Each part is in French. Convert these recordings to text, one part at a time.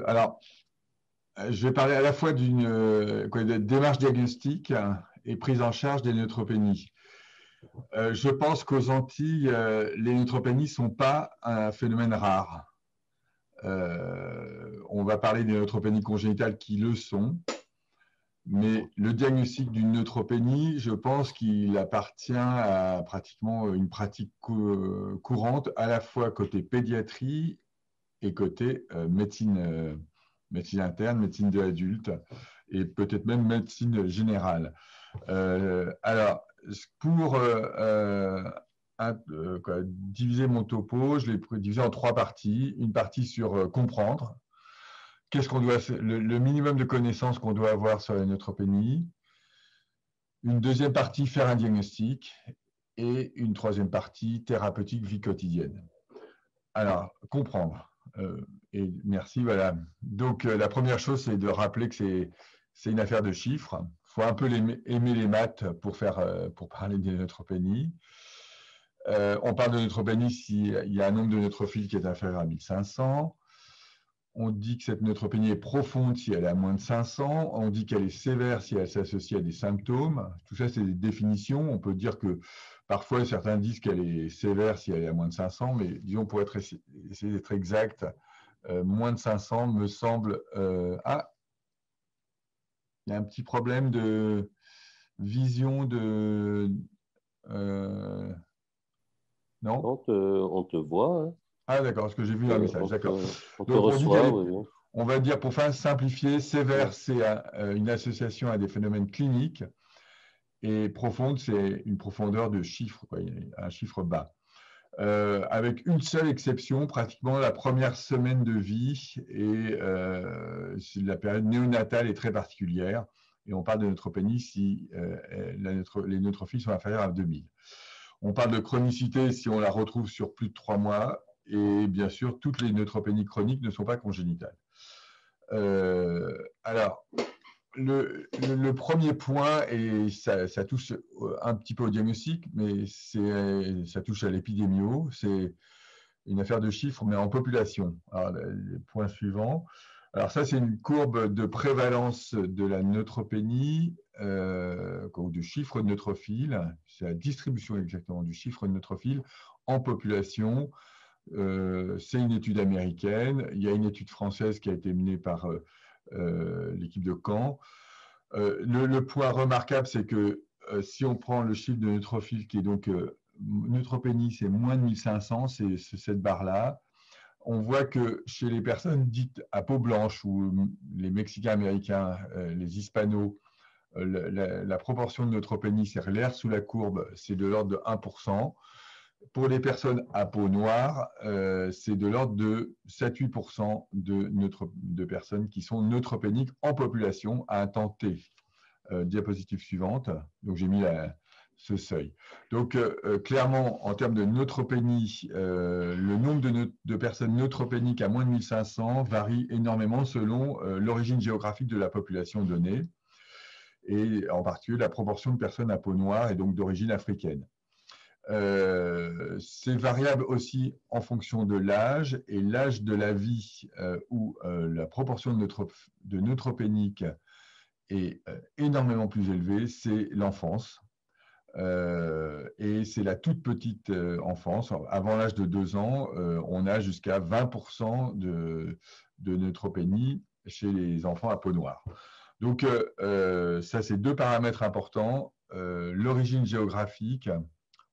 alors, je vais parler à la fois d'une de démarche diagnostique et prise en charge des neutropénies. Je pense qu'aux Antilles, les neutropénies ne sont pas un phénomène rare. On va parler des neutropénies congénitales qui le sont, mais le diagnostic d'une neutropénie, je pense qu'il appartient à pratiquement une pratique courante, à la fois côté pédiatrie et côté médecine interne, médecine de l'adulte et peut-être même médecine générale. Alors, pour diviser mon topo, je l'ai divisé en 3 parties. Une partie sur comprendre. Qu'est-ce qu'on doit faire, le minimum de connaissances qu'on doit avoir sur la neutropénie. Une deuxième partie, faire un diagnostic. Et une troisième partie, thérapeutique, vie quotidienne. Alors, comprendre. Et merci, voilà. Donc, la première chose, c'est de rappeler que c'est une affaire de chiffres. Il faut un peu aimer les maths pour parler des neutropénies. On parle de neutropénie s'il y a un nombre de neutrophiles qui est inférieur à 1500. On dit que cette neutropénie est profonde si elle est à moins de 500. On dit qu'elle est sévère si elle s'associe à des symptômes. Tout ça, c'est des définitions. On peut dire que parfois, certains disent qu'elle est sévère si elle est à moins de 500, mais disons, pour essayer d'être exact, moins de 500 me semble... Ah, il y a un petit problème de vision de... non, On te voit, hein. Ah, d'accord, ce que j'ai vu dans le message, d'accord. On te Donc, on dit reçoit, oui. on va dire, pour faire simplifier, sévère, Ouais. c'est une association à des phénomènes cliniques, et profonde, c'est une profondeur de chiffre, quoi, un chiffre bas. Avec une seule exception, pratiquement la première semaine de vie, et la période néonatale est très particulière, et on parle de neutropénie si les neutrophiles sont inférieurs à 2000. On parle de chronicité si on la retrouve sur plus de 3 mois, et bien sûr, toutes les neutropénies chroniques ne sont pas congénitales. Alors, le premier point, et ça touche un petit peu au diagnostic, mais ça touche à l'épidémio, c'est une affaire de chiffres, mais en population. Alors, le point suivant. Alors ça, c'est une courbe de prévalence de la neutropénie, ou du chiffre de neutrophiles. C'est la distribution exactement du chiffre de neutrophiles en population. C'est une étude américaine. Il y a une étude française qui a été menée par l'équipe de Caen. Le point remarquable, c'est que si on prend le chiffre de neutrophile, qui est donc neutropénie, c'est moins de 1500, c'est cette barre-là. On voit que chez les personnes dites à peau blanche ou les Mexicains américains, les hispanos, la proportion de neutropénie, c'est l'air sous la courbe, c'est de l'ordre de 1%. Pour les personnes à peau noire, c'est de l'ordre de 7-8% de personnes qui sont neutropéniques en population à un temps T. Diapositive suivante. Donc, j'ai mis ce seuil. Donc, clairement, en termes de neutropénie, le nombre de personnes neutropéniques à moins de 1500 varie énormément selon l'origine géographique de la population donnée, et en particulier la proportion de personnes à peau noire et donc d'origine africaine. C'est variable aussi en fonction de l'âge, et l'âge de la vie où la proportion de neutropéniques est énormément plus élevée, c'est l'enfance. Et c'est la toute petite enfance. Avant l'âge de 2 ans, on a jusqu'à 20% de neutropénie chez les enfants à peau noire. Donc, ça, c'est 2 paramètres importants. L'origine géographique,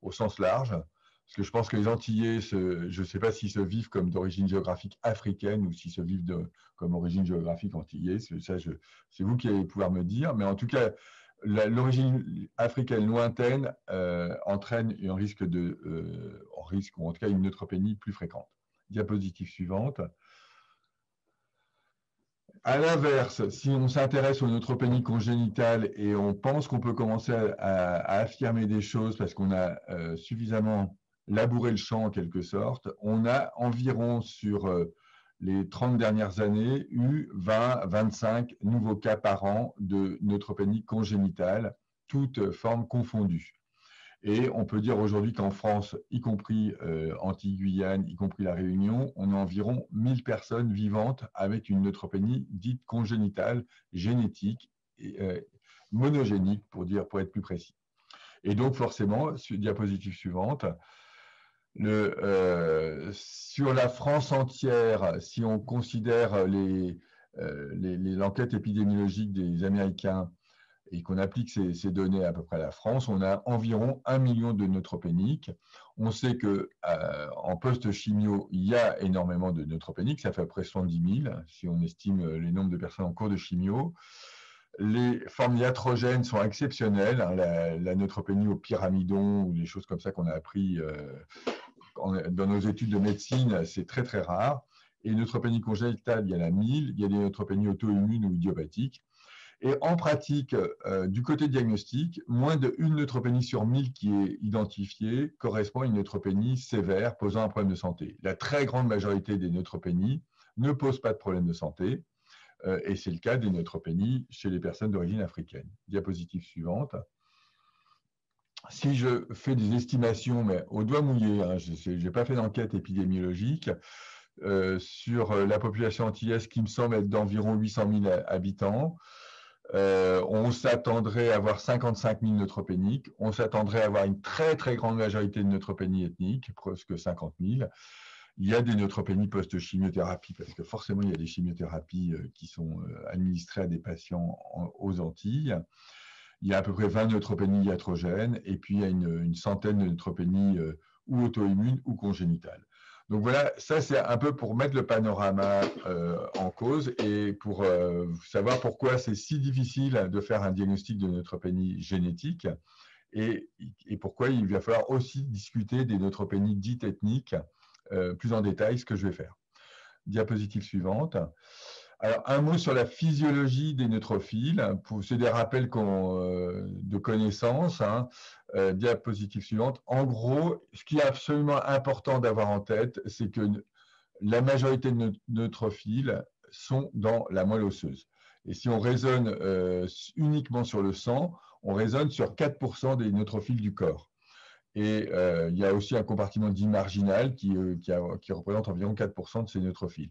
au sens large, parce que je pense que les Antillais, je ne sais pas s'ils se vivent comme d'origine géographique africaine ou s'ils se vivent comme origine géographique antillais. C'est vous qui allez pouvoir me dire. Mais en tout cas, l'origine africaine lointaine entraîne un risque ou en tout cas une neutropénie plus fréquente. Diapositive suivante. À l'inverse, si on s'intéresse aux neutropénies congénitales et on pense qu'on peut commencer à affirmer des choses parce qu'on a suffisamment labouré le champ en quelque sorte, on a environ sur les 30 dernières années eu 20-25 nouveaux cas par an de neutropénie congénitale, toutes formes confondues. Et on peut dire aujourd'hui qu'en France, y compris Antilles-Guyane, y compris la Réunion, on a environ 1000 personnes vivantes avec une neutropénie dite congénitale, génétique, et, monogénique pour être plus précis. Et donc forcément, diapositive suivante, sur la France entière, si on considère l'enquête épidémiologique des Américains et qu'on applique ces données à peu près à la France, on a environ 1 million de neutropéniques. On sait qu'en post-chimio, il y a énormément de neutropéniques, ça fait à peu près 110 000, si on estime les nombres de personnes en cours de chimio. Les formes iatrogènes sont exceptionnelles, hein, la neutropénie au pyramidon ou des choses comme ça qu'on a appris dans nos études de médecine, c'est très très rare. Et neutropénie congénitale, il y en a 1000, il y a des neutropénies auto-immunes ou idiopathiques. Et en pratique, du côté diagnostic, moins d'une neutropénie sur 1000 qui est identifiée correspond à une neutropénie sévère posant un problème de santé. La très grande majorité des neutropénies ne posent pas de problème de santé, et c'est le cas des neutropénies chez les personnes d'origine africaine. Diapositive suivante. Si je fais des estimations, mais au doigt mouillé, hein, je n'ai pas fait d'enquête épidémiologique, sur la population antillaise qui me semble être d'environ 800 000 habitants, on s'attendrait à avoir 55 000 neutropéniques, on s'attendrait à avoir une très très grande majorité de neutropénies ethniques, presque 50 000. Il y a des neutropénies post-chimiothérapie, parce que forcément il y a des chimiothérapies qui sont administrées à des patients aux Antilles. Il y a à peu près 20 neutropénies iatrogènes, et puis il y a une centaine de neutropénies ou auto-immunes ou congénitales. Donc voilà, ça c'est un peu pour mettre le panorama en cause et pour savoir pourquoi c'est si difficile de faire un diagnostic de neutropénie génétique et pourquoi il va falloir aussi discuter des neutropénies dites ethniques plus en détail, ce que je vais faire. Diapositive suivante. Alors, un mot sur la physiologie des neutrophiles. C'est des rappels de connaissances. Hein. Diapositive suivante. En gros, ce qui est absolument important d'avoir en tête, c'est que la majorité de neutrophiles sont dans la moelle osseuse. Et si on raisonne uniquement sur le sang, on raisonne sur 4% des neutrophiles du corps. Et il y a aussi un compartiment dit marginal qui représente environ 4% de ces neutrophiles.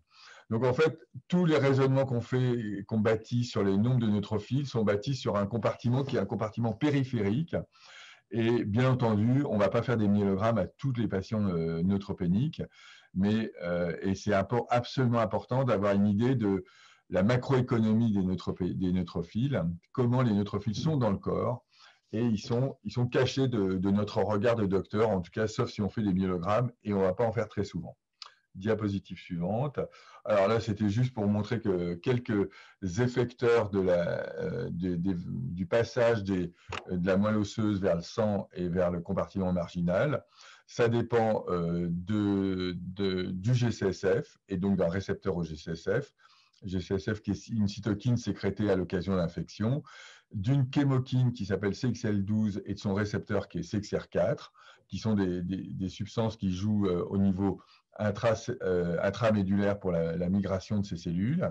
Donc en fait, tous les raisonnements qu'on bâtit sur les nombres de neutrophiles sont bâtis sur un compartiment qui est un compartiment périphérique. Et bien entendu, on ne va pas faire des myélogrammes à tous les patients neutropéniques, et c'est absolument important d'avoir une idée de la macroéconomie des neutrophiles, comment les neutrophiles sont dans le corps, et ils sont cachés de notre regard de docteur, en tout cas, sauf si on fait des myélogrammes, et on ne va pas en faire très souvent. Diapositive suivante. Alors là, c'était juste pour montrer que quelques effecteurs du passage de la moelle osseuse vers le sang et vers le compartiment marginal. Ça dépend du GCSF et donc d'un récepteur au GCSF. GCSF qui est une cytokine sécrétée à l'occasion d'infection, d'une chémokine qui s'appelle CXL12 et de son récepteur qui est CXR4, qui sont des substances qui jouent au niveau intramédulaire pour la migration de ces cellules.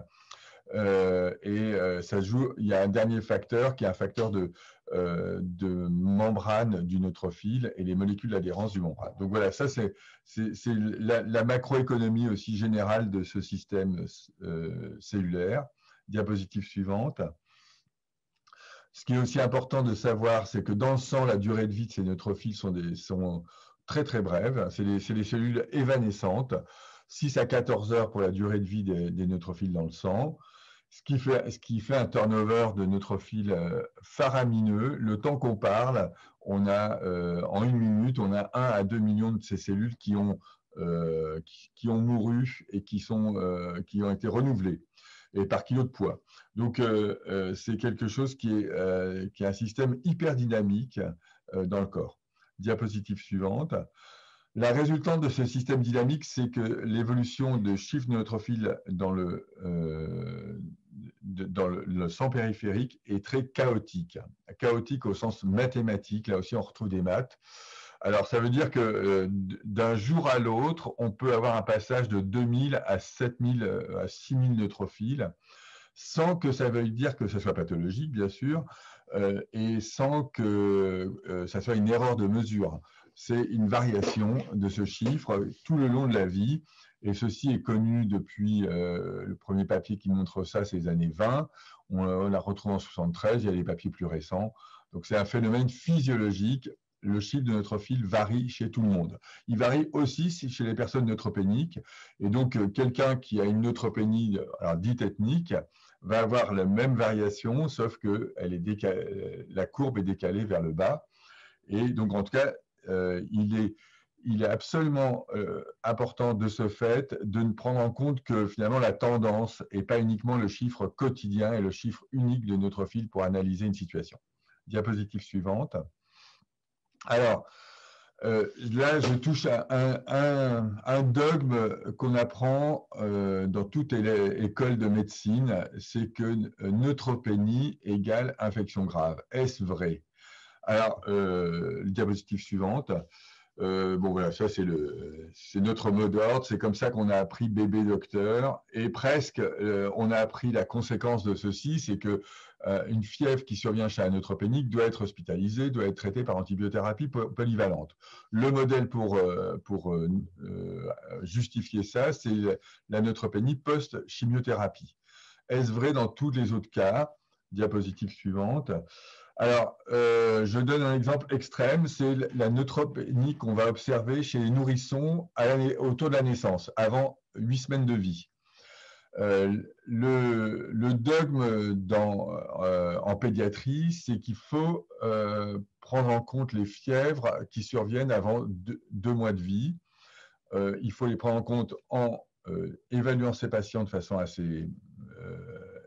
Ça joue, il y a un dernier facteur qui est un facteur de membrane du neutrophile et les molécules d'adhérence du membrane. Donc voilà, ça c'est la macroéconomie aussi générale de ce système cellulaire. Diapositive suivante. Ce qui est aussi important de savoir, c'est que dans le sang, la durée de vie de ces neutrophiles sont très très brèves. C'est les cellules évanescentes, 6 à 14 heures pour la durée de vie des neutrophiles dans le sang, ce qui fait un turnover de neutrophiles faramineux. Le temps qu'on parle, on a en une minute, on a 1 à 2 millions de ces cellules qui ont mouru et qui ont été renouvelées et par kilo de poids. Donc, c'est quelque chose qui est un système hyper dynamique dans le corps. Diapositive suivante. La résultante de ce système dynamique, c'est que l'évolution de chiffres neutrophiles dans le sang périphérique est très chaotique. Chaotique au sens mathématique, là aussi on retrouve des maths. Alors, ça veut dire que d'un jour à l'autre, on peut avoir un passage de 2000 à 7000 à 6000 neutrophiles. sans que ça veuille dire que ce soit pathologique, bien sûr, et sans que ça soit une erreur de mesure. C'est une variation de ce chiffre tout le long de la vie. Et ceci est connu depuis le premier papier qui montre ça, c'est les années 20. On la retrouve en 73, il y a des papiers plus récents. Donc c'est un phénomène physiologique. Le chiffre de neutrophile varie chez tout le monde. Il varie aussi chez les personnes neutropéniques. Et donc, quelqu'un qui a une neutropénie dite ethnique va avoir la même variation, sauf que la courbe est décalée vers le bas. Et donc, en tout cas, il est absolument important de ce fait de ne prendre en compte que finalement la tendance et pas uniquement le chiffre quotidien et le chiffre unique de neutrophile pour analyser une situation. Diapositive suivante. Alors, là, je touche à un dogme qu'on apprend dans toute école de médecine, c'est que neutropénie égale infection grave. Est-ce vrai? Alors, diapositive suivante. Bon, voilà, ça, c'est notre mot d'ordre. C'est comme ça qu'on a appris bébé docteur. Et presque, on a appris la conséquence de ceci, c'est que une fièvre qui survient chez un neutropénique doit être hospitalisée, doit être traitée par antibiothérapie polyvalente. Le modèle pour justifier ça, c'est la neutropénie post-chimiothérapie. Est-ce vrai dans tous les autres cas? Diapositive suivante. Alors, je donne un exemple extrême, c'est la neutropénie qu'on va observer chez les nourrissons autour de la naissance, avant 8 semaines de vie. Le dogme en pédiatrie, c'est qu'il faut prendre en compte les fièvres qui surviennent avant 2 mois de vie. Il faut les prendre en compte en évaluant ces patients de façon assez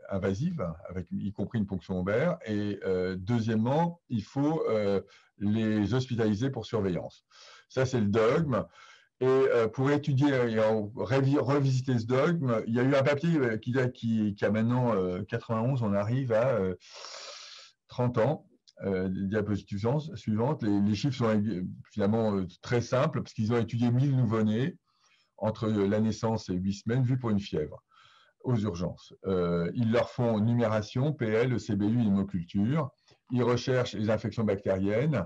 invasive, y compris une ponction lombaire. Et deuxièmement, il faut les hospitaliser pour surveillance. Ça, c'est le dogme. Et pour étudier et revisiter ce dogme, il y a eu un papier qui a maintenant 91, on arrive à 30 ans. Diapositive suivante. Les chiffres sont finalement très simples, parce qu'ils ont étudié 1000 nouveau-nés entre la naissance et 8 semaines, vus pour une fièvre aux urgences. Ils leur font numération, PL, CBU, hémoculture. Ils recherchent les infections bactériennes.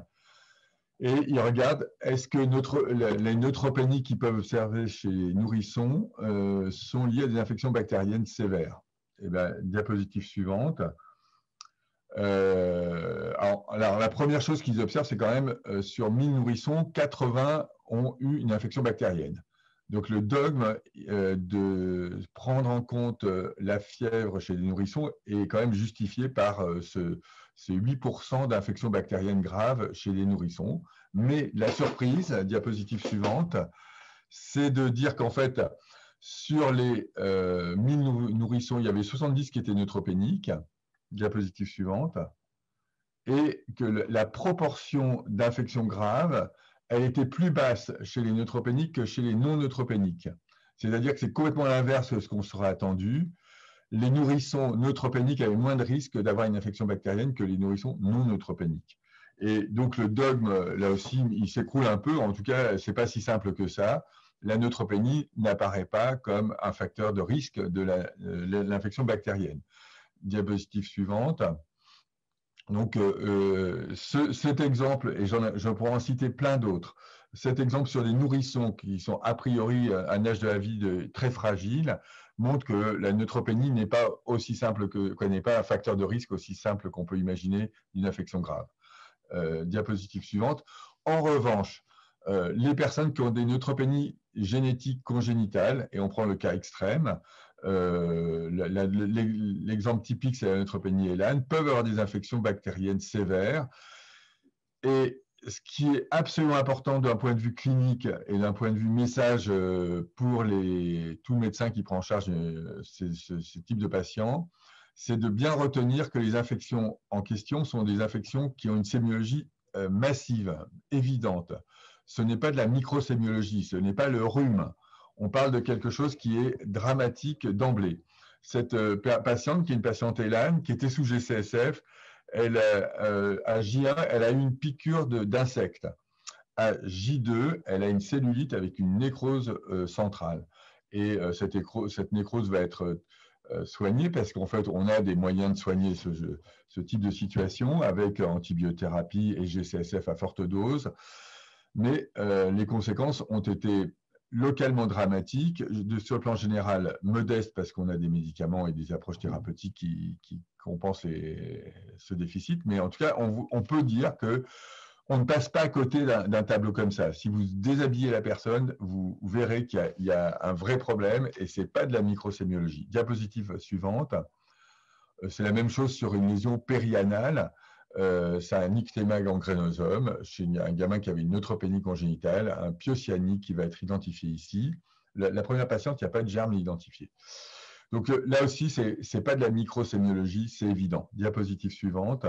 Et ils regardent, est-ce que les neutropénies qu'ils peuvent observer chez les nourrissons sont liées à des infections bactériennes sévères. Et bien, diapositive suivante. Alors, la première chose qu'ils observent, c'est quand même sur 1000 nourrissons, 80 ont eu une infection bactérienne. Donc, le dogme de prendre en compte la fièvre chez les nourrissons est quand même justifié par ces 8% d'infections bactériennes graves chez les nourrissons. Mais la surprise, diapositive suivante, c'est de dire qu'en fait, sur les 1000 nourrissons, il y avait 70 qui étaient neutropéniques. Diapositive suivante. Et que la proportion d'infections graves, elle était plus basse chez les neutropéniques que chez les non-neutropéniques. C'est-à-dire que c'est complètement l'inverse de ce qu'on serait attendu. Les nourrissons neutropéniques avaient moins de risques d'avoir une infection bactérienne que les nourrissons non neutropéniques. Et donc le dogme, là aussi, il s'écroule un peu. En tout cas, ce n'est pas si simple que ça. La neutropénie n'apparaît pas comme un facteur de risque de l'infection bactérienne. Diapositive suivante. Donc, cet exemple, et je pourrais en citer plein d'autres, cet exemple sur les nourrissons qui sont a priori à un âge de la vie très fragile, montre que la neutropénie n'est pas aussi simple n'est pas un facteur de risque aussi simple qu'on peut imaginer d'une infection grave. Diapositive suivante. En revanche, les personnes qui ont des neutropénies génétiques congénitales, et on prend le cas extrême, l'exemple typique, c'est la neutropénie Elan, peuvent avoir des infections bactériennes sévères. Et ce qui est absolument important d'un point de vue clinique et d'un point de vue message pour tout médecin qui prend en charge ce type de patients, c'est de bien retenir que les infections en question sont des infections qui ont une sémiologie massive, évidente. Ce n'est pas de la microsémiologie, ce n'est pas le rhume. On parle de quelque chose qui est dramatique d'emblée. Cette patiente, qui est une patiente Elan, qui était sous GCSF, à J1, elle a eu une piqûre d'insecte. À J2, elle a une cellulite avec une nécrose centrale. Et cette nécrose va être soigner, parce qu'en fait, on a des moyens de soigner ce type de situation avec antibiothérapie et GCSF à forte dose, mais les conséquences ont été localement dramatiques, sur le plan général modeste, parce qu'on a des médicaments et des approches thérapeutiques qui compensent ce déficit, mais en tout cas, on peut dire que on ne passe pas à côté d'un tableau comme ça. Si vous déshabillez la personne, vous verrez qu'il y a un vrai problème et ce n'est pas de la microsémiologie. Diapositive suivante. C'est la même chose sur une lésion périanale. C'est un ictéma gangrénosome chez un gamin qui avait une neutropénie congénitale, un pyocyanique qui va être identifié ici. La première patiente, il n'y a pas de germe identifié. Donc là aussi, ce n'est pas de la microsémiologie, c'est évident. Diapositive suivante.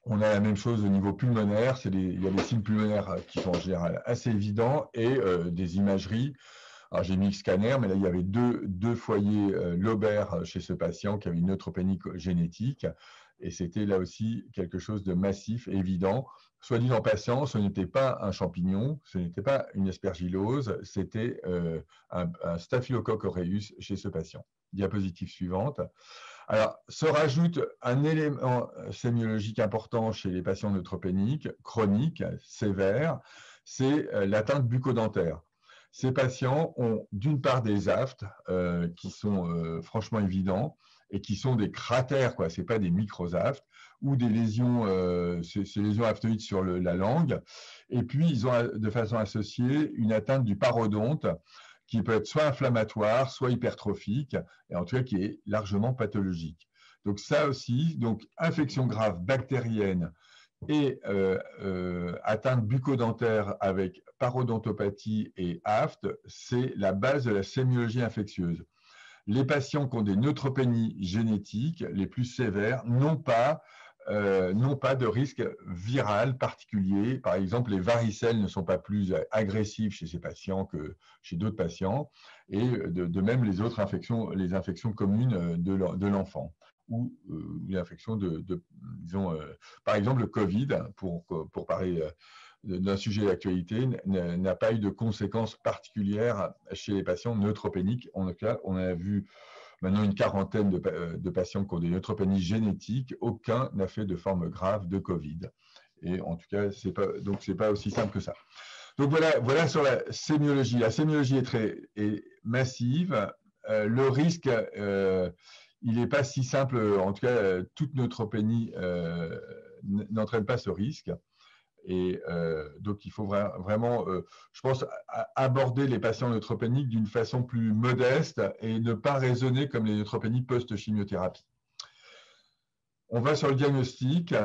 On a la même chose au niveau pulmonaire, il y a des signes pulmonaires qui sont en général assez évidents et des imageries. Alors j'ai mis le scanner, mais là il y avait deux foyers lobaires chez ce patient qui avait une neutropénie génétique et c'était là aussi quelque chose de massif, évident. Soit dit en passant, ce n'était pas un champignon, ce n'était pas une aspergillose, c'était un staphylocoque aureus chez ce patient. Diapositive suivante. Alors, se rajoute un élément sémiologique important chez les patients neutropéniques, chroniques, sévères, c'est l'atteinte bucco-dentaire. Ces patients ont d'une part des aftes qui sont franchement évidents et qui sont des cratères, ce n'est pas des micro-aftes, ou des lésions, ces lésions aftoïdes sur la langue. Et puis, ils ont de façon associée une atteinte du parodonte qui peut être soit inflammatoire, soit hypertrophique, et en tout cas qui est largement pathologique. Donc ça aussi, donc infection grave bactérienne et atteinte bucco-dentaire avec parodontopathie et aphte, c'est la base de la sémiologie infectieuse. Les patients qui ont des neutropénies génétiques les plus sévères n'ont pas de risque viral particulier. Par exemple, les varicelles ne sont pas plus agressives chez ces patients que chez d'autres patients, et de même les autres infections, les infections communes de l'enfant, ou l'infection disons, par exemple, le Covid, pour parler d'un sujet d'actualité, n'a pas eu de conséquences particulières chez les patients neutropéniques. On a vu maintenant une quarantaine de patients qui ont des neutropénies génétiques. Aucun n'a fait de forme grave de Covid. Et en tout cas, c'est pas aussi simple que ça. Donc voilà sur la sémiologie. La sémiologie est massive. Le risque, il n'est pas si simple. En tout cas, toute neutropénie n'entraîne pas ce risque. Et donc, il faut vraiment, je pense, aborder les patients neutropéniques d'une façon plus modeste et ne pas raisonner comme les neutropénies post-chimiothérapie. On va sur le diagnostic.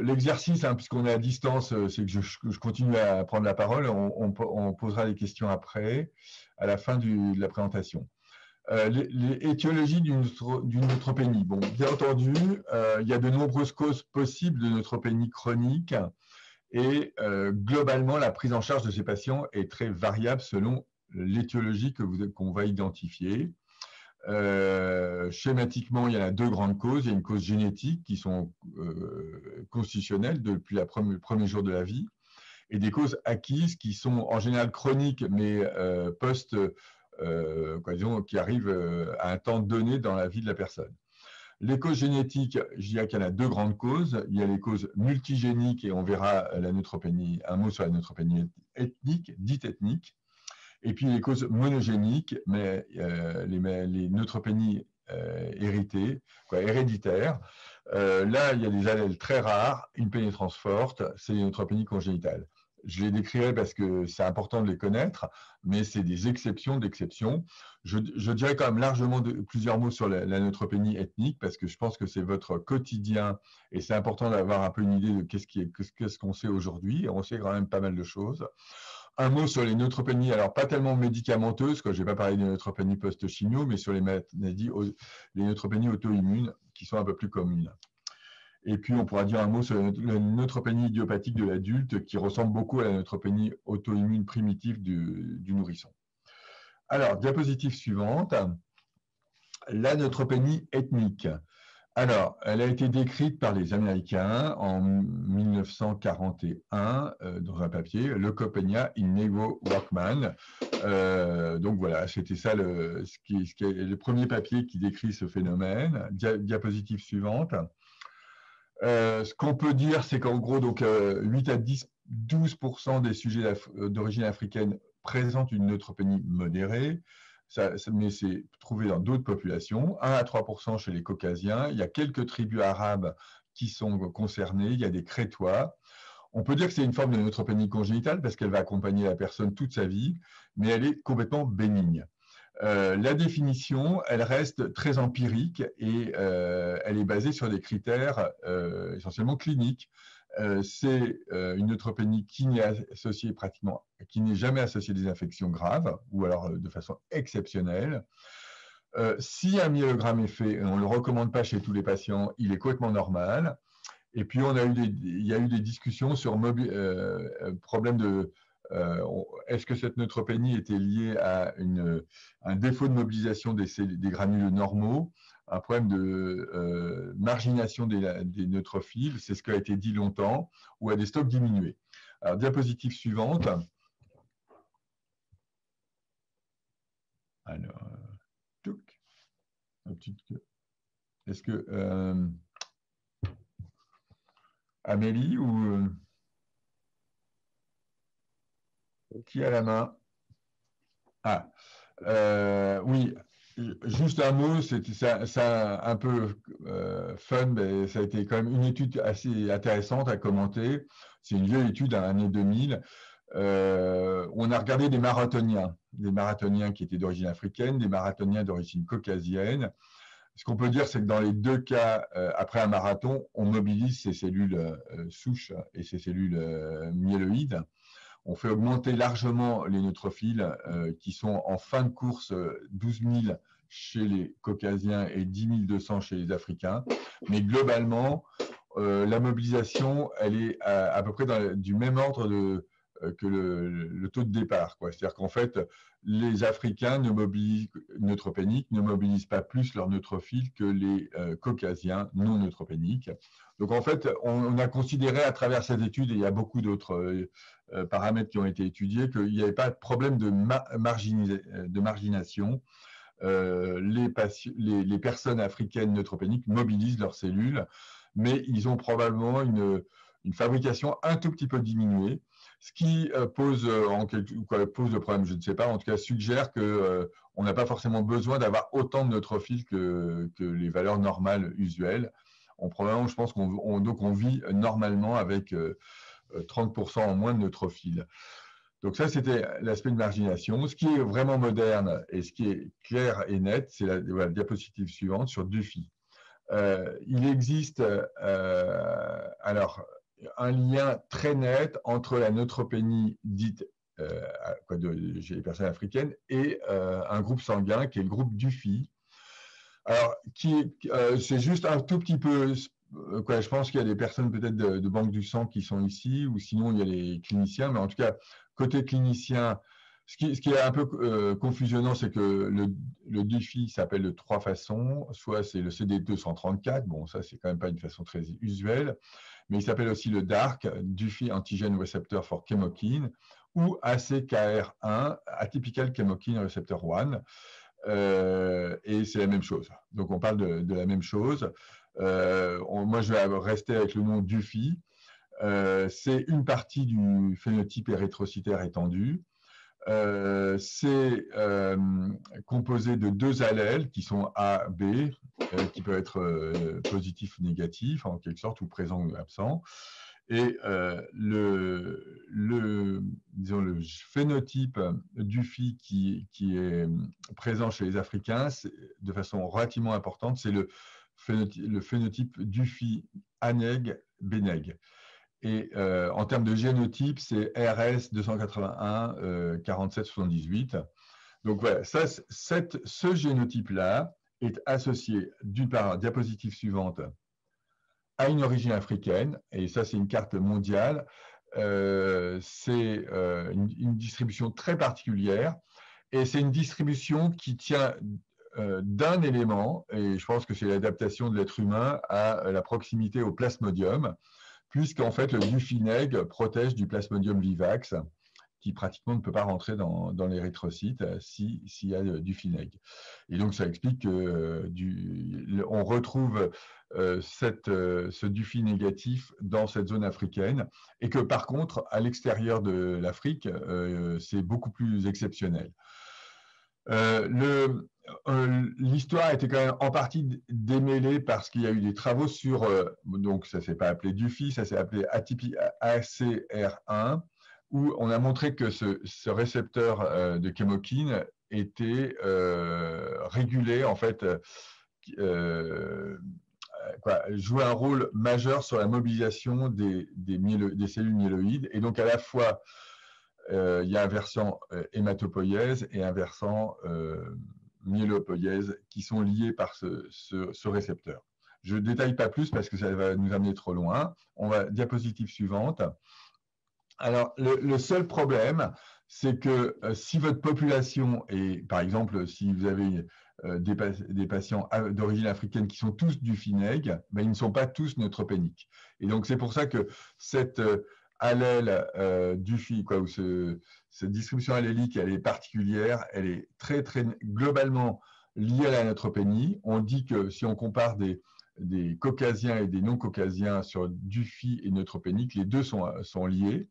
L'exercice, puisqu'on est à distance, c'est que je continue à prendre la parole. On posera les questions après, à la fin de la présentation. Les étiologies d'une neutropénie. Bon, bien entendu, il y a de nombreuses causes possibles de neutropénie chronique et globalement, la prise en charge de ces patients est très variable selon l'étiologie qu'on va identifier. Schématiquement, il y en a deux grandes causes. Il y a une cause génétique qui sont constitutionnelles depuis le premier jour de la vie et des causes acquises qui sont en général chroniques mais qui arrivent à un temps donné dans la vie de la personne. Les causes génétiques, je dirais qu'il y en a deux grandes causes. Il y a les causes multigéniques et on verra la neutropénie, un mot sur la neutropénie ethnique, dite ethnique. Et puis les causes monogéniques, mais les neutropénies héritées, héréditaires. Là, il y a des allèles très rares, une pénétrance forte, c'est les neutropénies congénitales. Je les décrirai parce que c'est important de les connaître, mais c'est des exceptions d'exceptions. Je dirais quand même largement plusieurs mots sur la neutropénie ethnique parce que je pense que c'est votre quotidien et c'est important d'avoir un peu une idée de qu'est-ce qu'on sait aujourd'hui. On sait quand même pas mal de choses. Un mot sur les neutropénies, alors pas tellement médicamenteuses, je n'ai pas parlé des neutropénies post-chimio, mais sur les maladies, les neutropénies auto-immunes qui sont un peu plus communes. Et puis, on pourra dire un mot sur la neutropénie idiopathique de l'adulte qui ressemble beaucoup à la neutropénie auto-immune primitive du nourrisson. Alors, diapositive suivante. La neutropénie ethnique. Alors, elle a été décrite par les Américains en 1941 dans un papier, Leucopenia in Negro Workman. Donc voilà, c'était ça le premier papier qui décrit ce phénomène. Diapositive suivante. Ce qu'on peut dire, c'est qu'en gros, donc, 8 à 12% des sujets d'origine africaine présentent une neutropénie modérée. Mais c'est trouvé dans d'autres populations, 1 à 3% chez les Caucasiens. Il y a quelques tribus arabes qui sont concernées, il y a des Crétois. On peut dire que c'est une forme de neutropénie congénitale parce qu'elle va accompagner la personne toute sa vie, mais elle est complètement bénigne. La définition, elle reste très empirique et elle est basée sur des critères essentiellement cliniques. C'est une neutropénie qui n'est associée pratiquement, qui n'est jamais associée à des infections graves ou alors de façon exceptionnelle. Si un myélogramme est fait, on ne le recommande pas chez tous les patients, il est complètement normal. Et puis, il y a eu des discussions sur problème de est-ce que cette neutropénie était liée à un défaut de mobilisation des granules normaux, un problème de margination des neutrophiles, c'est ce qui a été dit longtemps, ou à des stocks diminués. Alors, diapositive suivante. Alors, est-ce que Amélie ou qui a la main? Ah, oui, juste un mot, c'est ça un peu fun, mais ça a été quand même une étude assez intéressante à commenter. C'est une vieille étude à l'année 2000. On a regardé des marathoniens qui étaient d'origine africaine, des marathoniens d'origine caucasienne. Ce qu'on peut dire, c'est que dans les deux cas, après un marathon, on mobilise ces cellules souches et ces cellules myéloïdes. On fait augmenter largement les neutrophiles qui sont en fin de course 12 000 chez les Caucasiens et 10 200 chez les Africains. Mais globalement, la mobilisation, elle est à peu près du même ordre que le taux de départ. C'est-à-dire qu'en fait, les Africains neutropéniques ne mobilisent pas plus leurs neutrophiles que les Caucasiens non neutropéniques. Donc en fait, on a considéré à travers cette étude, et il y a beaucoup d'autres paramètres qui ont été étudiés, qu'il n'y avait pas de problème de margination. Les personnes africaines neutropéniques mobilisent leurs cellules, mais ils ont probablement une fabrication un tout petit peu diminuée, ce qui pose le problème, je ne sais pas, en tout cas suggère qu'on n'a pas forcément besoin d'avoir autant de neutrophiles que les valeurs normales usuelles. Probablement, je pense qu'on vit normalement avec 30% en moins de neutrophiles. Donc ça, c'était l'aspect de margination. Ce qui est vraiment moderne et ce qui est clair et net, c'est la diapositive suivante sur Dufy. Il existe alors un lien très net entre la neutropénie dite chez les personnes africaines et un groupe sanguin qui est le groupe Dufy. Alors, c'est juste un tout petit peu je pense qu'il y a des personnes peut-être de banque du sang qui sont ici, ou sinon il y a les cliniciens, mais en tout cas, côté clinicien, ce qui est un peu confusionnant, c'est que le Dufy s'appelle de trois façons. Soit c'est le CD234, bon, ça c'est quand même pas une façon très usuelle, mais il s'appelle aussi le DARC, Dufy Antigen Receptor for Chemokine, ou ACKR1, Atypical Chemokine Receptor 1. Et c'est la même chose. Donc on parle de la même chose. Moi, je vais rester avec le nom Dufy. C'est une partie du phénotype érythrocytaire étendu. C'est composé de deux allèles qui sont A, B, qui peuvent être positifs ou négatifs, en quelque sorte, ou présents ou absents. Et disons, le phénotype Dufy qui est présent chez les Africains, de façon relativement importante, c'est le phénotype Dufy-Aneg-Beneg. Et en termes de génotype, c'est RS 281 47 78. Donc voilà, ce génotype-là est associé d'une part, diapositive suivante, à une origine africaine, et ça c'est une carte mondiale, c'est une distribution très particulière, et c'est une distribution qui tient d'un élément, et je pense que c'est l'adaptation de l'être humain à la proximité au plasmodium, puisqu'en fait le Dufyneg protège du plasmodium vivax, qui pratiquement ne peut pas rentrer dans l'érythrocyte s'il y a du Dufyneg. Et donc, ça explique qu'on retrouve ce Dufy négatif dans cette zone africaine et que par contre, à l'extérieur de l'Afrique, c'est beaucoup plus exceptionnel. L'histoire a été quand même en partie démêlée parce qu'il y a eu des travaux sur, donc ça ne s'est pas appelé Dufy, ça s'est appelé ACR1, où on a montré que ce récepteur de chemokine était régulé, en fait, jouait un rôle majeur sur la mobilisation des cellules myéloïdes. Et donc, à la fois, il y a un versant hématopoïèse et un versant myélopoïèse qui sont liés par ce récepteur. Je ne détaille pas plus parce que ça va nous amener trop loin. On va diapositive suivante. Alors, le seul problème, c'est que si votre population, et par exemple, si vous avez des patients d'origine africaine qui sont tous Dufyneg, ben, ils ne sont pas tous neutropéniques. Et donc, c'est pour ça que cette allèle Dufy, ou cette distribution allélique, elle est particulière, elle est très, très globalement liée à la neutropénie. On dit que si on compare des caucasiens et des non-caucasiens sur Dufy et neutropénique, les deux sont liés.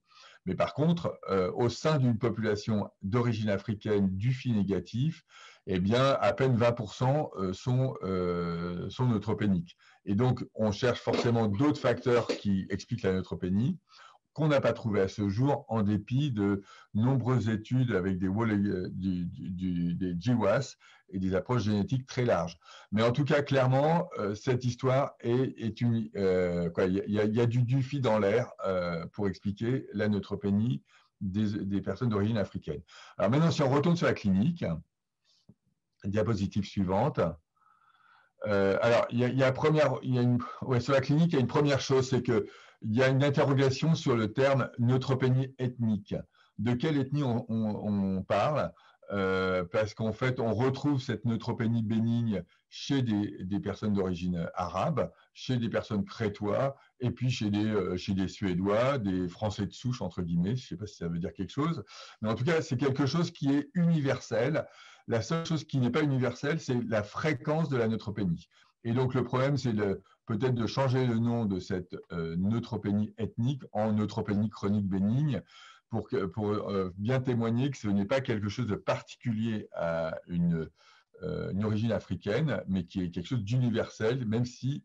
Mais par contre, au sein d'une population d'origine africaine Dufy négatif, eh bien, à peine 20% sont neutropéniques. Et donc, on cherche forcément d'autres facteurs qui expliquent la neutropénie, qu'on n'a pas trouvé à ce jour, en dépit de nombreuses études avec des GWAS et des approches génétiques très larges. Mais en tout cas, clairement, cette histoire est une... il y a du Dufy dans l'air pour expliquer la neutropénie des personnes d'origine africaine. Alors maintenant, si on retourne sur la clinique, diapositive suivante. Alors, sur la clinique, il y a une première chose, c'est qu'il y a une interrogation sur le terme neutropénie ethnique. De quelle ethnie on parle parce qu'en fait, on retrouve cette neutropénie bénigne chez des personnes d'origine arabe, chez des personnes crétois, et puis chez des Suédois, des Français de souche, entre guillemets. Je ne sais pas si ça veut dire quelque chose, mais en tout cas, c'est quelque chose qui est universel. La seule chose qui n'est pas universelle, c'est la fréquence de la neutropénie. Et donc, le problème, c'est peut-être de changer le nom de cette neutropénie ethnique en neutropénie chronique bénigne pour bien témoigner que ce n'est pas quelque chose de particulier à une origine africaine, mais qui est quelque chose d'universel, même si,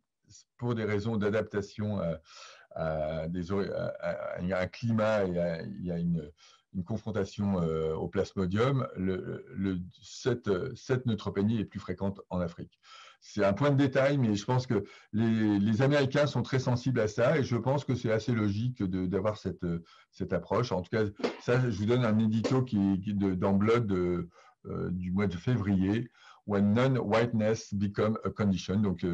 pour des raisons d'adaptation à un climat et il y a une confrontation au plasmodium, cette neutropénie est plus fréquente en Afrique. C'est un point de détail, mais je pense que les Américains sont très sensibles à ça et je pense que c'est assez logique d'avoir cette approche. En tout cas, ça, je vous donne un édito dans Blood du mois de février, When non-whiteness become a condition. Donc,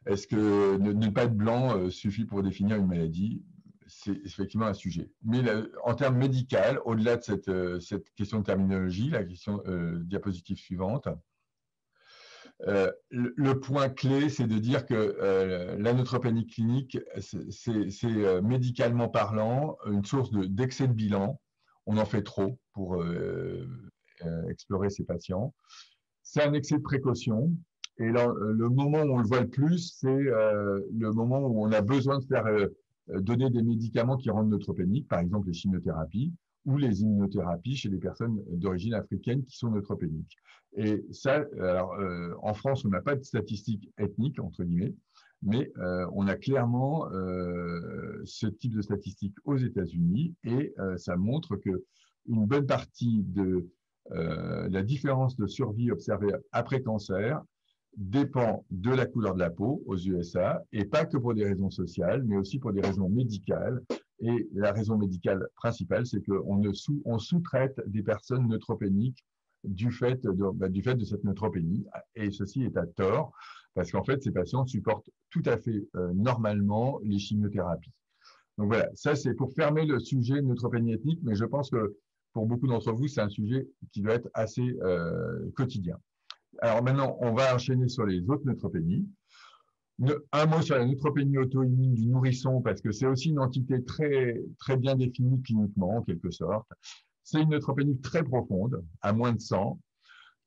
est-ce que ne pas être blanc suffit pour définir une maladie? C'est effectivement un sujet. Mais en termes médicaux, au-delà de cette question de terminologie, la question diapositive suivante, le point clé, c'est de dire que la neutropénie clinique, c'est médicalement parlant une source d'excès de bilan. On en fait trop pour explorer ces patients. C'est un excès de précaution. Et là, le moment où on le voit le plus, c'est le moment où on a besoin de faire donner des médicaments qui rendent neutropéniques, par exemple les chimiothérapies ou les immunothérapies chez les personnes d'origine africaine qui sont neutropéniques. Et ça, alors, en France, on n'a pas de statistiques ethniques, entre guillemets, mais on a clairement ce type de statistiques aux États-Unis et ça montre que une bonne partie de la différence de survie observée après cancer dépend de la couleur de la peau aux USA, et pas que pour des raisons sociales, mais aussi pour des raisons médicales. Et la raison médicale principale, c'est qu'on sous-traite des personnes neutropéniques du fait de cette neutropénie. Et ceci est à tort, parce qu'en fait, ces patients supportent tout à fait normalement les chimiothérapies. Donc voilà, ça c'est pour fermer le sujet de neutropénie ethnique, mais je pense que pour beaucoup d'entre vous, c'est un sujet qui doit être assez quotidien. Alors maintenant, on va enchaîner sur les autres neutropénies. Un mot sur la neutropénie auto-immune du nourrisson, parce que c'est aussi une entité très, très bien définie cliniquement, en quelque sorte. C'est une neutropénie très profonde, à moins de 100,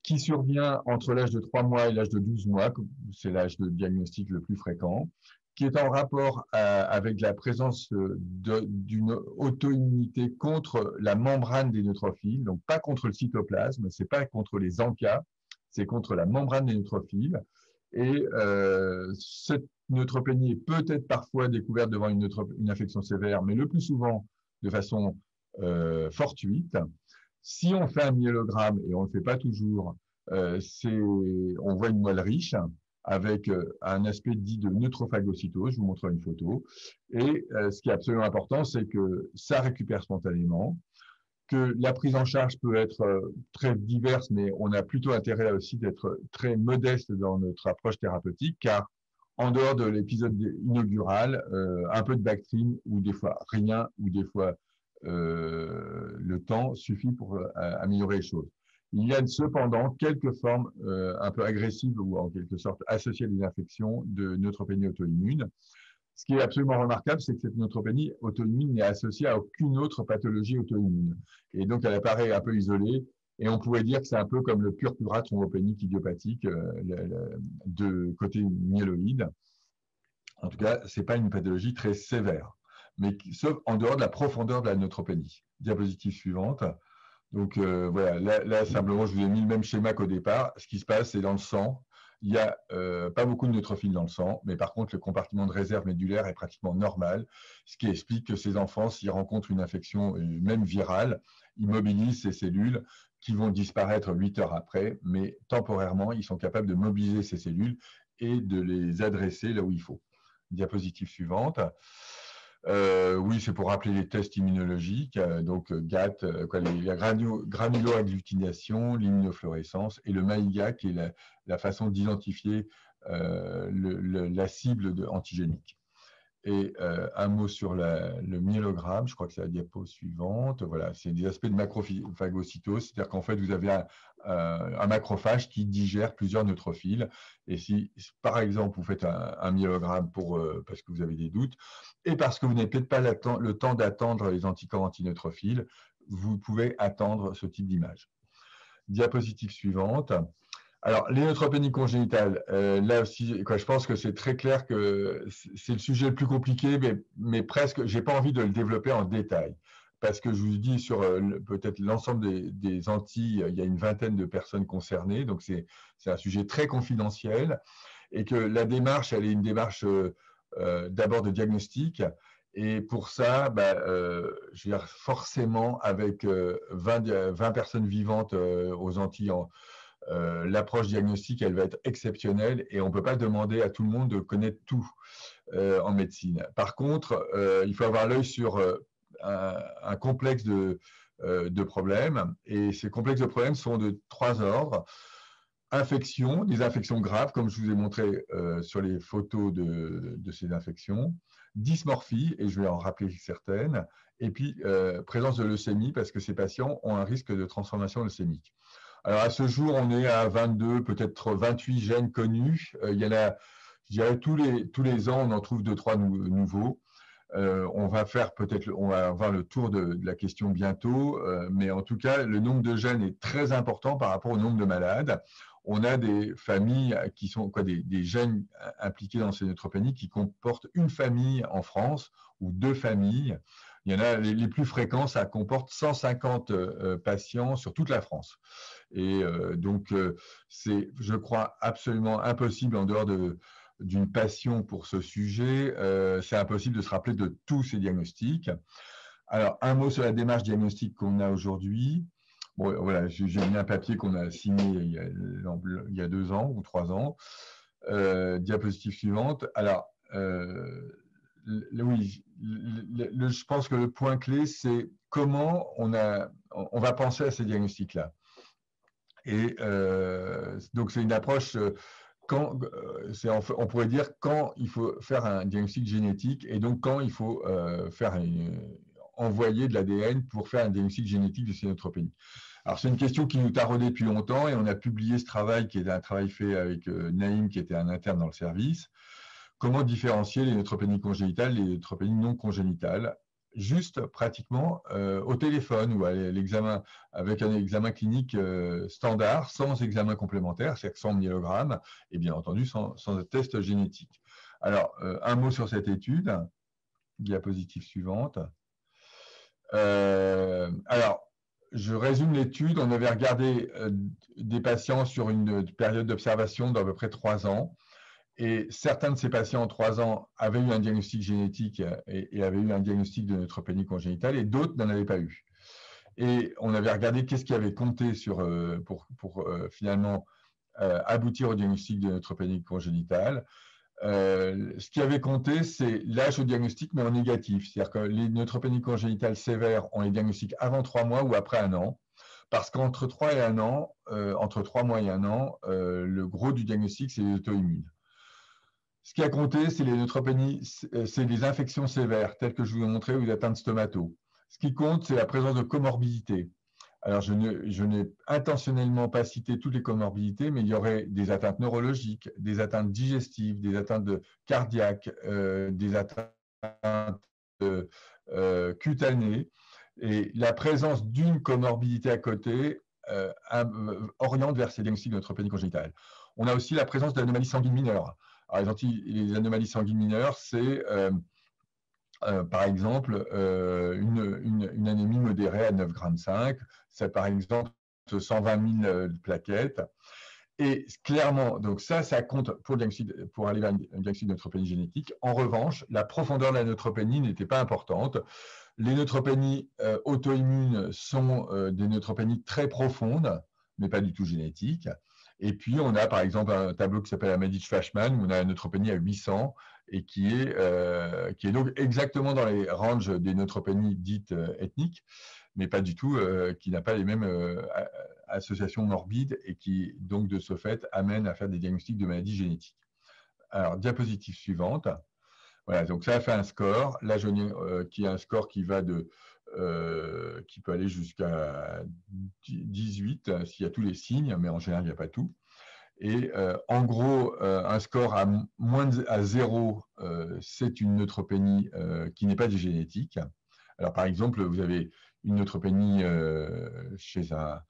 qui survient entre l'âge de 3 mois et l'âge de 12 mois, c'est l'âge de diagnostic le plus fréquent, qui est en rapport avec la présence d'une auto-immunité contre la membrane des neutrophiles, donc pas contre le cytoplasme, c'est pas contre les ANCA, c'est contre la membrane des neutrophiles. Et cette neutropénie est peut-être parfois découverte devant une infection sévère, mais le plus souvent de façon fortuite. Si on fait un myélogramme, et on ne le fait pas toujours, on voit une moelle riche avec un aspect dit de neutrophagocytose. Je vous montrerai une photo. Et ce qui est absolument important, c'est que ça récupère spontanément, que la prise en charge peut être très diverse, mais on a plutôt intérêt aussi d'être très modeste dans notre approche thérapeutique, car en dehors de l'épisode inaugural, un peu de Bactrim, ou des fois rien, ou des fois le temps suffit pour améliorer les choses. Il y a cependant quelques formes un peu agressives ou en quelque sorte associées à des infections de neutropénie auto-immune. Ce qui est absolument remarquable, c'est que cette neutropénie auto-immune n'est associée à aucune autre pathologie auto-immune. Et donc, elle apparaît un peu isolée. Et on pourrait dire que c'est un peu comme le purpura thrombopénique idiopathique de côté myéloïde. En tout cas, ce n'est pas une pathologie très sévère, mais sauf en dehors de la profondeur de la neutropénie. Diapositive suivante. Donc voilà, là, simplement, je vous ai mis le même schéma qu'au départ. Ce qui se passe, c'est dans le sang. Il n'y a pas beaucoup de neutrophiles dans le sang, mais par contre, le compartiment de réserve médulaire est pratiquement normal, ce qui explique que ces enfants, s'ils rencontrent une infection, même virale, immobilisent ces cellules qui vont disparaître 8 heures après, mais temporairement, ils sont capables de mobiliser ces cellules et de les adresser là où il faut. Diapositive suivante. Oui, c'est pour rappeler les tests immunologiques, donc GAT, la granuloagglutination, l'immunofluorescence et le MAIGA, qui est la façon d'identifier la cible antigénique. Et un mot sur le myélogramme, je crois que c'est la diapo suivante. Voilà, c'est des aspects de macrophagocytose, c'est-à-dire qu'en fait, vous avez un macrophage qui digère plusieurs neutrophiles. Et si, par exemple, vous faites un myélogramme parce que vous avez des doutes, et parce que vous n'avez peut-être pas le temps d'attendre les anticorps antineutrophiles, vous pouvez attendre ce type d'image. Diapositive suivante. Alors, les neutropénies congénitales, là aussi, je pense que c'est très clair que c'est le sujet le plus compliqué, mais presque, je n'ai pas envie de le développer en détail. Parce que je vous dis, sur peut-être l'ensemble des Antilles, il y a une vingtaine de personnes concernées, donc c'est un sujet très confidentiel, et que la démarche, elle est une démarche d'abord de diagnostic, et pour ça, je veux dire, forcément, avec 20 personnes vivantes aux Antilles l'approche diagnostique, elle va être exceptionnelle et on ne peut pas demander à tout le monde de connaître tout en médecine. Par contre, il faut avoir l'œil sur un complexe de problèmes et ces complexes de problèmes sont de 3 ordres. Infections, des infections graves, comme je vous ai montré sur les photos de ces infections, dysmorphie, et je vais en rappeler certaines, et puis présence de leucémie, parce que ces patients ont un risque de transformation leucémique. Alors, à ce jour, on est à 22, peut-être 28 gènes connus. Il y en a, je dirais, tous les ans, on en trouve 2-3 nouveaux. On va avoir le tour de la question bientôt, mais en tout cas, le nombre de gènes est très important par rapport au nombre de malades. On a des familles qui sont des gènes impliqués dans ces neutropénies qui comportent une famille en France ou 2 familles. Il y en a les plus fréquents, ça comporte 150 patients sur toute la France. Et donc, c'est, je crois, absolument impossible en dehors d'une passion pour ce sujet. C'est impossible de se rappeler de tous ces diagnostics. Alors, un mot sur la démarche diagnostique qu'on a aujourd'hui. Bon, voilà, j'ai mis un papier qu'on a signé il y a 2 ans ou 3 ans. Diapositive suivante. Alors, oui, je pense que le point clé, c'est comment on va penser à ces diagnostics-là. Et donc, c'est une approche, on pourrait dire quand il faut faire un diagnostic génétique et donc quand il faut faire envoyer de l'ADN pour faire un diagnostic génétique de ces neutropénies. Alors, c'est une question qui nous taraudait depuis longtemps et on a publié ce travail qui est un travail fait avec Naïm, qui était un interne dans le service. Comment différencier les neutropénies congénitales et les neutropénies non congénitales, juste pratiquement au téléphone ou à l'examen, avec un examen clinique standard, sans examen complémentaire, c'est-à-dire sans myélogramme, et bien entendu sans test génétique. Alors, un mot sur cette étude, diapositive suivante. Alors, je résume l'étude. On avait regardé des patients sur une période d'observation d'à peu près 3 ans. Et certains de ces patients en 3 ans avaient eu un diagnostic génétique et avaient eu un diagnostic de neutropénie congénitale, et d'autres n'en avaient pas eu. Et on avait regardé qu'est-ce qui avait compté pour finalement aboutir au diagnostic de neutropénie congénitale. Ce qui avait compté, c'est l'âge au diagnostic, mais en négatif. C'est-à-dire que les neutropénies congénitales sévères, on les diagnostique avant 3 mois ou après 1 an. Parce qu'entre 3 et 1 an, entre 3 mois et 1 an, le gros du diagnostic, c'est les auto-immunes. Ce qui a compté, c'est les neutropénies, c'est les infections sévères, telles que je vous ai montré, ou les atteintes stomato. Ce qui compte, c'est la présence de comorbidités. Alors, je n'ai intentionnellement pas cité toutes les comorbidités, mais il y aurait des atteintes neurologiques, des atteintes digestives, des atteintes cardiaques, des atteintes cutanées. Et la présence d'une comorbidité à côté oriente vers ces diagnostics de neutropénie congénitale. On a aussi la présence d'anomalies sanguines mineures. Alors, les anomalies sanguines mineures, c'est par exemple une anémie modérée à 9,5 g, c'est par exemple 120 000 plaquettes. Et clairement, donc ça compte pour aller vers un diagnostic de neutropénie génétique. En revanche, la profondeur de la neutropénie n'était pas importante. Les neutropénies auto-immunes sont des neutropénies très profondes, mais pas du tout génétiques. Et puis, on a par exemple un tableau qui s'appelle Amadic-Fashman, où on a une neutropénie à 800 et qui est donc exactement dans les ranges des neutropénies dites ethniques, mais pas du tout, qui n'a pas les mêmes associations morbides et qui, donc, de ce fait, amène à faire des diagnostics de maladies génétiques. Alors, diapositive suivante. Voilà, donc ça a fait un score. Là, qui est un score qui va qui peut aller jusqu'à 18 s'il y a tous les signes, mais en général, il n'y a pas tout. Et en gros, un score à 0, c'est une neutropénie qui n'est pas génétique. Alors, par exemple, vous avez une neutropénie chez un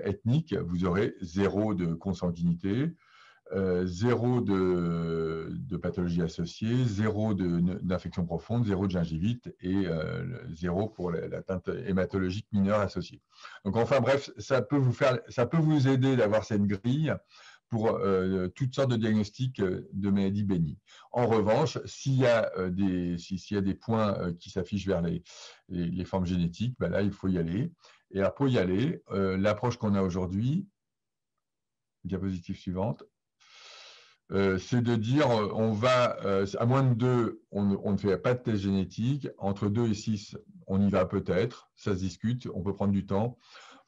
ethnique, vous aurez 0 de consanguinité, 0 de pathologie associée, 0 d'infection profonde, 0 de gingivite et 0 pour l'atteinte hématologique mineure associée. Donc, enfin bref, ça peut vous aider d'avoir cette grille pour toutes sortes de diagnostics de maladies bénignes. En revanche, s'il y a des points qui s'affichent vers les formes génétiques, ben là, il faut y aller. Et alors, pour y aller, l'approche qu'on a aujourd'hui, diapositive suivante, c'est de dire, on va, à moins de 2, on ne fait pas de test génétique. Entre 2 et 6, on y va peut-être, ça se discute, on peut prendre du temps.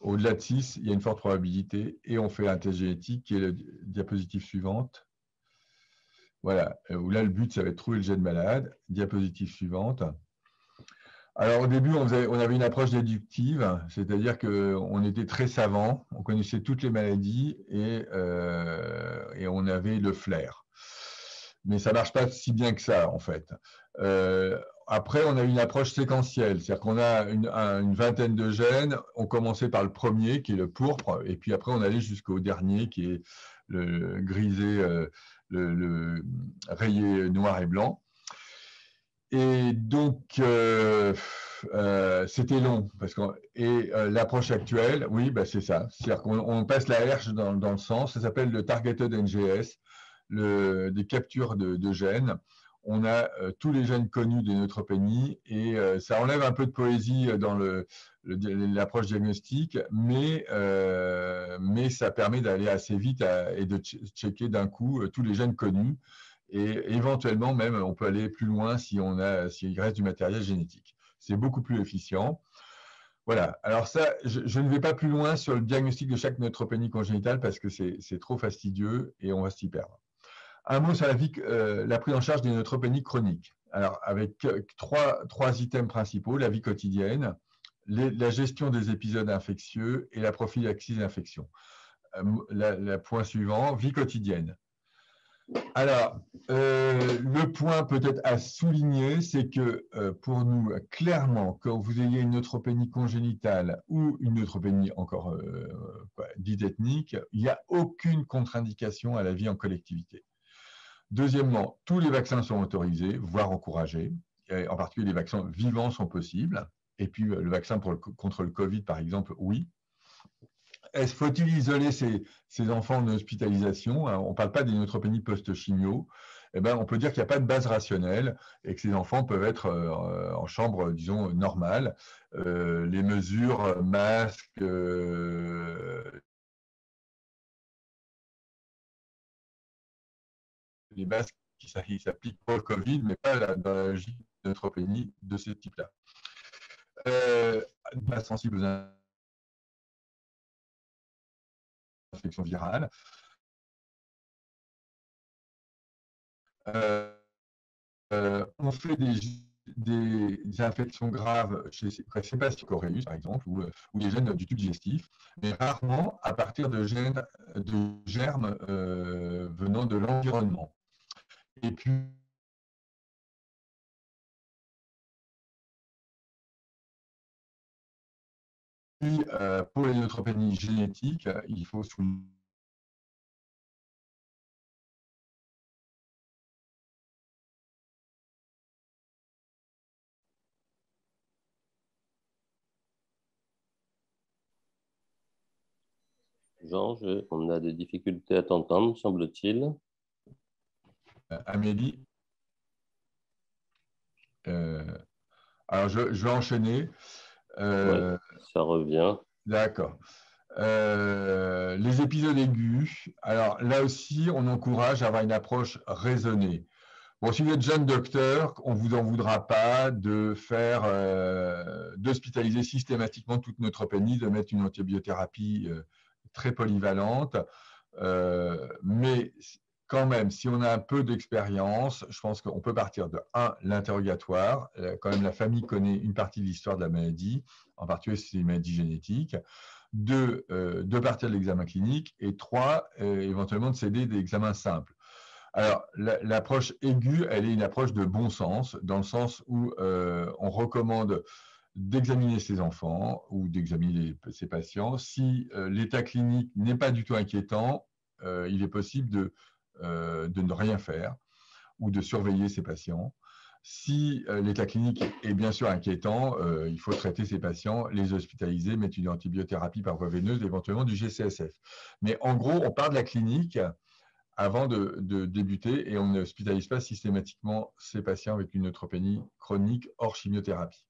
Au-delà de 6, il y a une forte probabilité et on fait un test génétique qui est la diapositive suivante. Voilà, où là, le but, ça va être de trouver le gène malade. Diapositive suivante. Alors, au début, on avait une approche déductive, c'est-à-dire qu'on était très savant, on connaissait toutes les maladies et on avait le flair. Mais ça ne marche pas si bien que ça, en fait. Après, on a une approche séquentielle, c'est-à-dire qu'on a une vingtaine de gènes. On commençait par le premier, qui est le pourpre, et puis après, on allait jusqu'au dernier, qui est le grisé, le rayé noir et blanc. Et donc, c'était long. L'approche actuelle, oui, bah, c'est ça. C'est-à-dire qu'on passe la herche dans le sang. Ça s'appelle le Targeted NGS, des captures de gènes. On a tous les gènes connus des neutropénies et ça enlève un peu de poésie dans l'approche diagnostique, mais ça permet d'aller assez vite et de checker d'un coup tous les gènes connus. Et éventuellement, même, on peut aller plus loin s'il reste du matériel génétique. C'est beaucoup plus efficient. Voilà. Alors ça, je ne vais pas plus loin sur le diagnostic de chaque neutropénie congénitale parce que c'est trop fastidieux et on va s'y perdre. Un mot sur la prise en charge des neutropénies chroniques. Alors, avec trois items principaux, la vie quotidienne, la gestion des épisodes infectieux et la prophylaxie des infections. Le point suivant, vie quotidienne. Alors, le point peut-être à souligner, c'est que pour nous, clairement, quand vous ayez une neutropénie congénitale ou une neutropénie encore dite ethnique, il n'y a aucune contre-indication à la vie en collectivité. Deuxièmement, tous les vaccins sont autorisés, voire encouragés. Et en particulier, les vaccins vivants sont possibles. Et puis, le vaccin contre le Covid, par exemple, oui. Faut-il isoler ces enfants en hospitalisation? On ne parle pas des neutropénies post-chimio. Eh ben, on peut dire qu'il n'y a pas de base rationnelle et que ces enfants peuvent être en chambre, disons, normale. Les mesures, masques, les masques qui s'appliquent pour le Covid, mais pas dans la neutropénie de ce type-là. Pas sensible aux infections virales. On fait des infections graves chez ces patients coréus, par exemple, ou des gènes du tube digestif, mais rarement à partir de germes venant de l'environnement. Et puis, pour les neutropénies génétiques, il faut souligner Georges, on a des difficultés à t'entendre, semble-t-il. Amélie. Alors, je vais enchaîner. Oui, ça revient. D'accord. Les épisodes aigus, alors là aussi, on encourage à avoir une approche raisonnée. Bon, si vous êtes jeune docteur, on ne vous en voudra pas d'hospitaliser systématiquement toute neutropénie, de mettre une antibiothérapie très polyvalente. Mais quand même, si on a un peu d'expérience, je pense qu'on peut partir de l'interrogatoire. Quand même, la famille connaît une partie de l'histoire de la maladie, en particulier si c'est une maladie génétique. De partir de l'examen clinique. Et 3, éventuellement de s'aider des examens simples. Alors, l'approche aiguë, elle est une approche de bon sens, dans le sens où on recommande d'examiner ses enfants ou d'examiner ses patients. Si l'état clinique n'est pas du tout inquiétant, il est possible de ne rien faire ou de surveiller ses patients. Si l'état clinique est bien sûr inquiétant, il faut traiter ces patients, les hospitaliser, mettre une antibiothérapie par voie veineuse, éventuellement du GCSF. Mais en gros, on part de la clinique avant de débuter et on n'hospitalise pas systématiquement ces patients avec une neutropénie chronique hors chimiothérapie.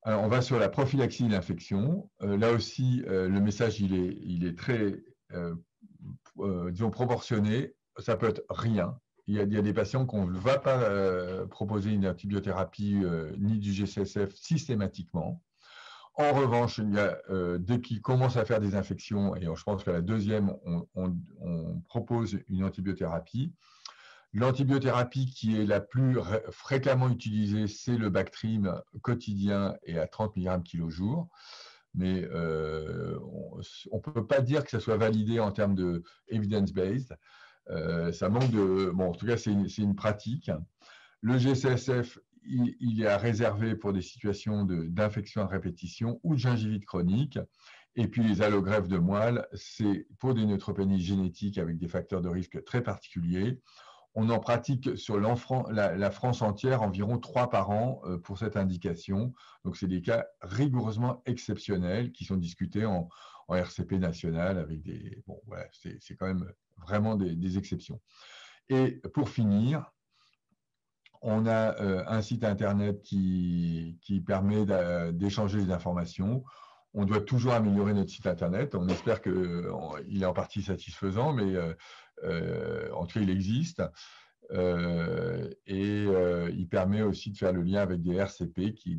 Alors, on va sur la prophylaxie de l'infection. Là aussi, le message, il est très, disons, proportionné. Ça peut être rien. Il y a des patients qu'on ne va pas proposer une antibiothérapie ni du GCSF systématiquement. En revanche, dès qu'ils commencent à faire des infections, et je pense que la deuxième, on propose une antibiothérapie. L'antibiothérapie qui est la plus fréquemment utilisée, c'est le Bactrim quotidien et à 30 mg kg jour. Mais on ne peut pas dire que ça soit validé en termes de evidence-based. Ça manque de... Bon, en tout cas, c'est une pratique. Le GCSF, il est à réserver pour des situations d'infection à répétition ou de gingivite chronique. Et puis les allogreffes de moelle, c'est pour des neutropénies génétiques avec des facteurs de risque très particuliers. On en pratique sur la France entière environ 3 par an pour cette indication. Donc, c'est des cas rigoureusement exceptionnels qui sont discutés en RCP national avec des... Bon, voilà, c'est quand même vraiment des exceptions. Et pour finir, on a un site internet qui permet d'échanger des informations. On doit toujours améliorer notre site internet. On espère qu'il est en partie satisfaisant, mais en tout cas, il existe. Il permet aussi de faire le lien avec des RCP qui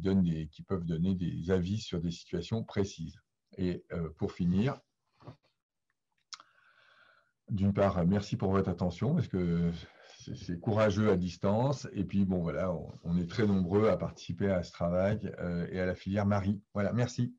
peuvent donner des avis sur des situations précises. Et pour finir, d'une part, merci pour votre attention, parce que c'est courageux à distance. Et puis, bon, voilà, on est très nombreux à participer à ce travail et à la filière Marie. Voilà, merci.